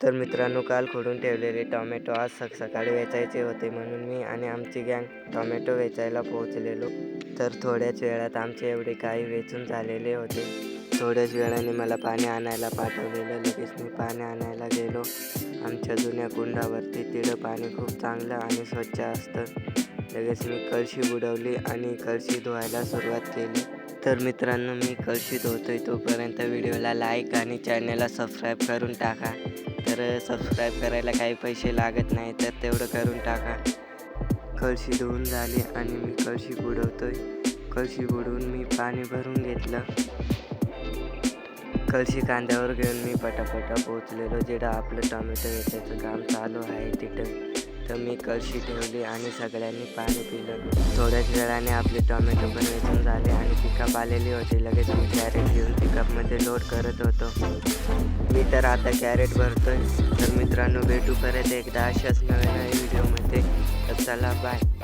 तर मित्रांनो, काल खोडून ठेवलेले टोमॅटो आज सकाळी वेचायचे होते, म्हणून मी आणि आमची गँग टोमॅटो वेचायला पोहोचलेलो. तर थोड्याच वेळात आमचे एवढे काही वेचून झालेले होते. थोड्याच वेळाने मला पाणी आणायला पाठवलेलं. लगेच मी पाणी आणायला गेलो. आमच्या जुन्या कुंडावरती तिथं पाणी खूप चांगलं आणि स्वच्छ असतं. लगेच मी कळशी बुडवली आणि कळशी धुवायला सुरुवात केली. तर मित्रांनो, मी कळशी धुतोय तोपर्यंत व्हिडिओला लाईक आणि चॅनलला सबस्क्राईब करून टाका. तर सबस्क्राईब करायला काही पैसे लागत नाही, तर तेवढं करून टाका. कळशी धुवून झाली आणि मी कळशी बुडवतोय. कळशी बुडवून मी पाणी भरून घेतलं. कळशी कांद्यावर घेऊन मी पटापटा पोहोचलेलो जिथं आपलं टोमॅटो वेचायचं काम चालू आहे तिथं. तर मी कळशी ठेवली आणि सगळ्यांनी पाणी पिलं. थोड्याच वेळाने आपले टोमॅटो पण वेचून झाले आणि पिकअप आलेली होती. लगेच मी कॅरेट घेऊन पिकअपमध्ये लोड करत होतो. मी तर आता कॅरेट भरतोय. तर मित्रांनो, भेटू परत एकदा अशाच नव्या व्हिडिओमध्ये. तर चला, बाय.